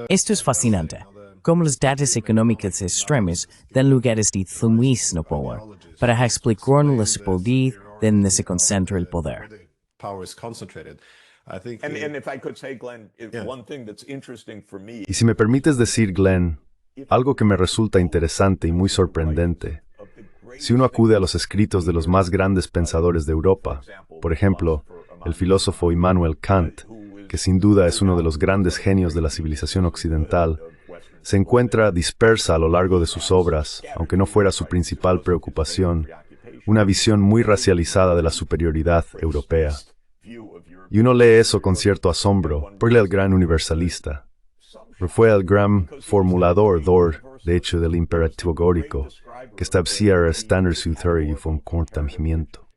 Esto es fascinante, cómo los datos económicos extremos dan lugar a este no poder, para explicar las poder donde se concentra el poder. Y si me permites decir, Glenn, algo que me resulta interesante y muy sorprendente, si uno acude a los escritos de los más grandes pensadores de Europa, por ejemplo, el filósofo Immanuel Kant, que sin duda es uno de los grandes genios de la civilización occidental, se encuentra dispersa a lo largo de sus obras, aunque no fuera su principal preocupación, una visión muy racializada de la superioridad europea. Y uno lee eso con cierto asombro, por el gran universalista. Fue el gran formulador, de hecho, del imperativo górico, que establecía el estándar de y comportamiento.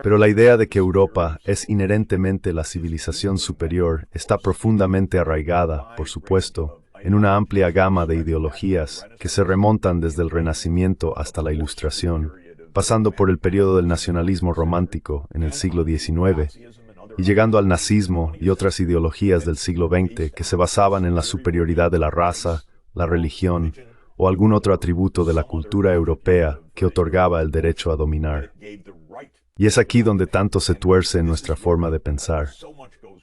Pero la idea de que Europa es inherentemente la civilización superior está profundamente arraigada, por supuesto, en una amplia gama de ideologías que se remontan desde el Renacimiento hasta la Ilustración, pasando por el periodo del nacionalismo romántico en el siglo XIX y llegando al nazismo y otras ideologías del siglo XX que se basaban en la superioridad de la raza, la religión o algún otro atributo de la cultura europea que otorgaba el derecho a dominar. Y es aquí donde tanto se tuerce en nuestra forma de pensar.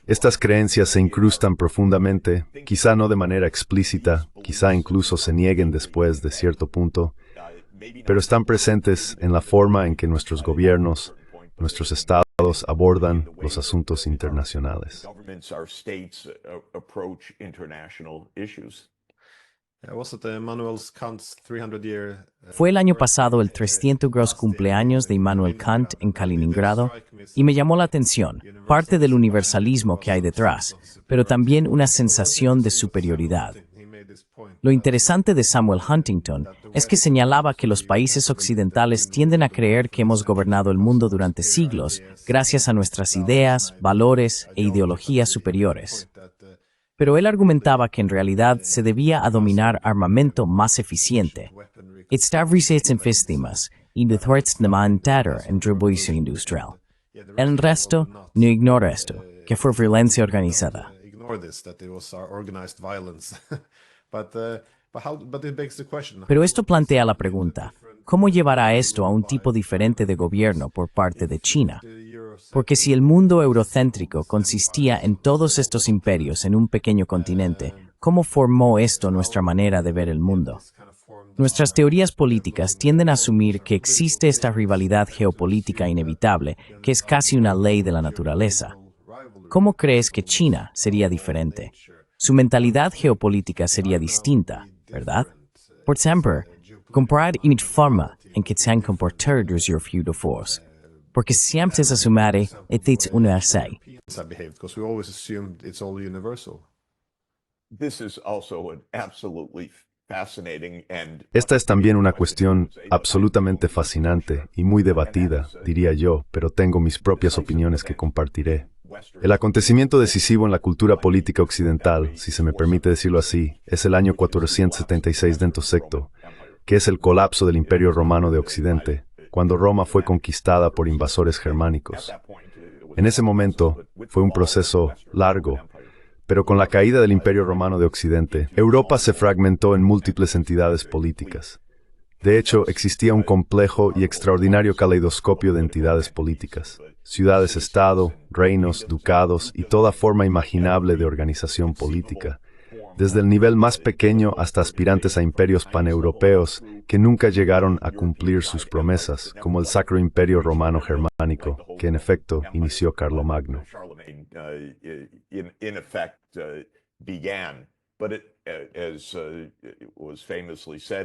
Estas creencias se incrustan profundamente, quizá no de manera explícita, quizá incluso se nieguen después de cierto punto, pero están presentes en la forma en que nuestros gobiernos, nuestros estados abordan los asuntos internacionales. Fue el año pasado el 300 cumpleaños de Immanuel Kant en Kaliningrado y me llamó la atención, parte del universalismo que hay detrás, pero también una sensación de superioridad. Lo interesante de Samuel Huntington es que señalaba que los países occidentales tienden a creer que hemos gobernado el mundo durante siglos gracias a nuestras ideas, valores e ideologías superiores. Pero él argumentaba que en realidad se debía a dominar armamento más eficiente. El resto no ignora esto, que fue violencia organizada. Pero esto plantea la pregunta, ¿cómo llevará esto a un tipo diferente de gobierno por parte de China? Porque si el mundo eurocéntrico consistía en todos estos imperios en un pequeño continente, ¿cómo formó esto nuestra manera de ver el mundo? Nuestras teorías políticas tienden a asumir que existe esta rivalidad geopolítica inevitable, que es casi una ley de la naturaleza. ¿Cómo crees que China sería diferente? Su mentalidad geopolítica sería distinta, ¿verdad? Por ejemplo, comparar la forma en que se han comportado los europeos, porque siempre se asume que es universal. Esta es también una cuestión absolutamente fascinante y muy debatida, diría yo, pero tengo mis propias opiniones que compartiré. El acontecimiento decisivo en la cultura política occidental, si se me permite decirlo así, es el año 476 d.C., que es el colapso del Imperio Romano de Occidente, cuando Roma fue conquistada por invasores germánicos. En ese momento fue un proceso largo, pero con la caída del Imperio Romano de Occidente, Europa se fragmentó en múltiples entidades políticas. De hecho, existía un complejo y extraordinario caleidoscopio de entidades políticas, ciudades-estado, reinos, ducados y toda forma imaginable de organización política, desde el nivel más pequeño hasta aspirantes a imperios paneuropeos que nunca llegaron a cumplir sus promesas, como el Sacro Imperio Romano Germánico, que en efecto inició Carlomagno.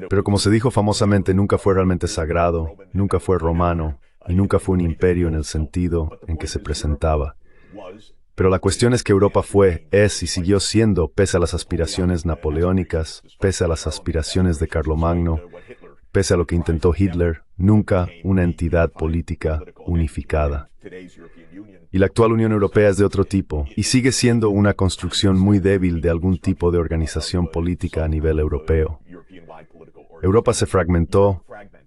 Pero como se dijo famosamente, nunca fue realmente sagrado, nunca fue romano, y nunca fue un imperio en el sentido en que se presentaba. Pero la cuestión es que Europa fue, es y siguió siendo, pese a las aspiraciones napoleónicas, pese a las aspiraciones de Carlomagno, pese a lo que intentó Hitler, nunca una entidad política unificada. Y la actual Unión Europea es de otro tipo, y sigue siendo una construcción muy débil de algún tipo de organización política a nivel europeo. Europa se fragmentó,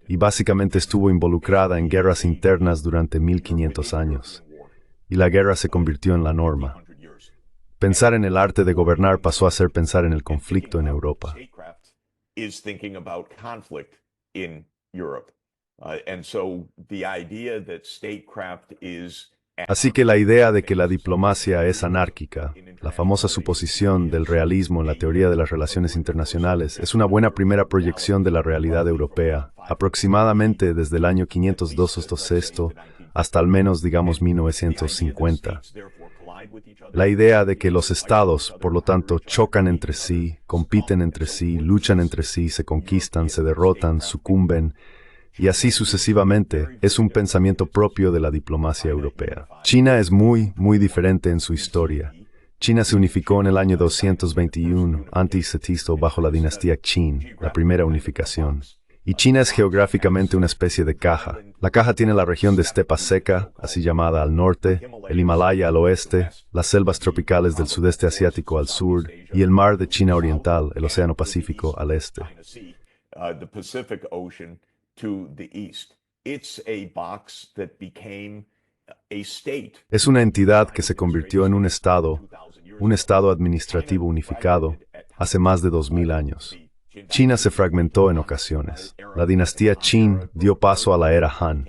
y básicamente estuvo involucrada en guerras internas durante 1500 años, y la guerra se convirtió en la norma. Pensar en el arte de gobernar pasó a ser pensar en el conflicto en Europa. Así que la idea de que la diplomacia es anárquica, la famosa suposición del realismo en la teoría de las relaciones internacionales, es una buena primera proyección de la realidad europea, aproximadamente desde el año 502 a.C. hasta al menos, digamos, 1950. La idea de que los estados, por lo tanto, chocan entre sí, compiten entre sí, luchan entre sí, se conquistan, se derrotan, sucumben, y así sucesivamente, es un pensamiento propio de la diplomacia europea. China es muy diferente en su historia. China se unificó en el año 221 a.C. bajo la dinastía Qin, la primera unificación. Y China es geográficamente una especie de caja. La caja tiene la región de estepa seca, así llamada al norte, el Himalaya al oeste, las selvas tropicales del sudeste asiático al sur y el mar de China Oriental, el Océano Pacífico, al este. Es una entidad que se convirtió en un estado administrativo unificado, hace más de 2000 años. China se fragmentó en ocasiones. La dinastía Qin dio paso a la era Han.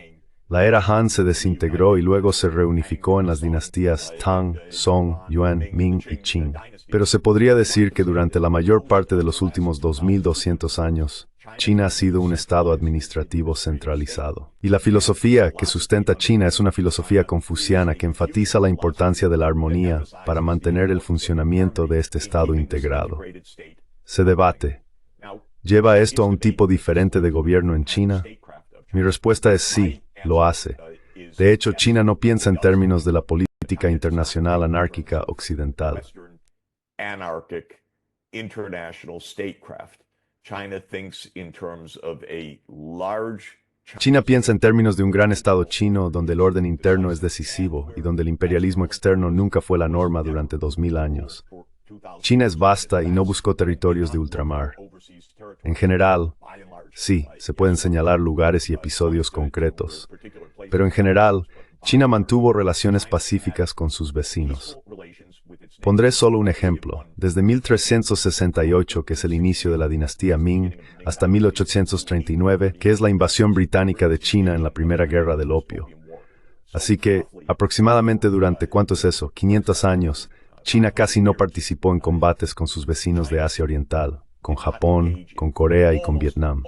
La era Han se desintegró y luego se reunificó en las dinastías Tang, Song, Yuan, Ming y Qing. Pero se podría decir que durante la mayor parte de los últimos 2200 años, China ha sido un estado administrativo centralizado. Y la filosofía que sustenta China es una filosofía confuciana que enfatiza la importancia de la armonía para mantener el funcionamiento de este estado integrado. Se debate, ¿lleva esto a un tipo diferente de gobierno en China? Mi respuesta es sí, lo hace. De hecho, China no piensa en términos de la política internacional anárquica occidental. China piensa en términos de un gran Estado chino donde el orden interno es decisivo y donde el imperialismo externo nunca fue la norma durante 2000 años. China es vasta y no buscó territorios de ultramar. En general, sí, se pueden señalar lugares y episodios concretos, pero en general, China mantuvo relaciones pacíficas con sus vecinos. Pondré solo un ejemplo. Desde 1368, que es el inicio de la dinastía Ming, hasta 1839, que es la invasión británica de China en la Primera Guerra del Opio. Así que, aproximadamente durante, ¿cuánto es eso?, 500 años, China casi no participó en combates con sus vecinos de Asia Oriental, con Japón, con Corea y con Vietnam.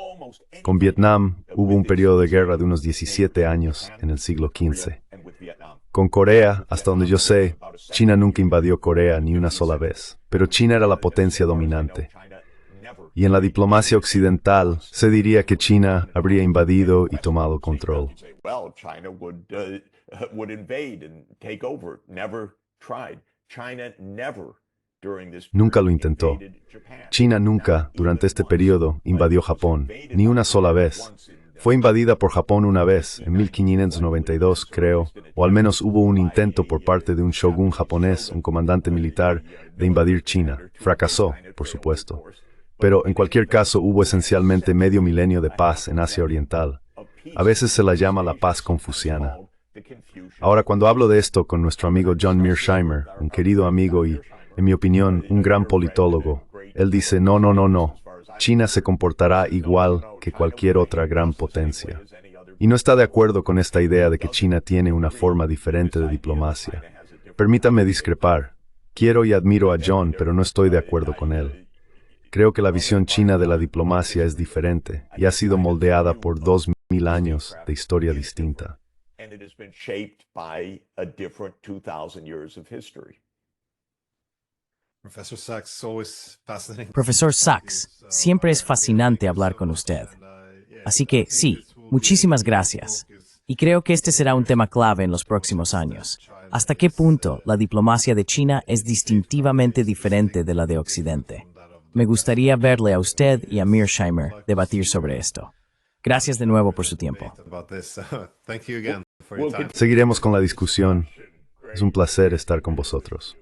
Con Vietnam hubo un periodo de guerra de unos 17 años en el siglo XV. Con Corea, hasta donde yo sé, China nunca invadió Corea ni una sola vez, pero China era la potencia dominante. Y en la diplomacia occidental, se diría que China habría invadido y tomado control. Nunca lo intentó. China nunca, durante este periodo, invadió Japón, ni una sola vez. Fue invadida por Japón una vez, en 1592, creo, o al menos hubo un intento por parte de un shogun japonés, un comandante militar, de invadir China. Fracasó, por supuesto. Pero en cualquier caso hubo esencialmente medio milenio de paz en Asia Oriental. A veces se la llama la paz confuciana. Ahora, cuando hablo de esto con nuestro amigo John Mearsheimer, un querido amigo y, en mi opinión, un gran politólogo, él dice, no. China se comportará igual que cualquier otra gran potencia. Y no está de acuerdo con esta idea de que China tiene una forma diferente de diplomacia. Permítame discrepar. Quiero y admiro a John, pero no estoy de acuerdo con él. Creo que la visión china de la diplomacia es diferente y ha sido moldeada por 2000 años de historia distinta. Profesor Sachs, siempre es fascinante hablar con usted. Así que sí, muchísimas gracias. Y creo que este será un tema clave en los próximos años. ¿Hasta qué punto la diplomacia de China es distintivamente diferente de la de Occidente? Me gustaría verle a usted y a Mearsheimer debatir sobre esto. Gracias de nuevo por su tiempo. Seguiremos con la discusión. Es un placer estar con vosotros.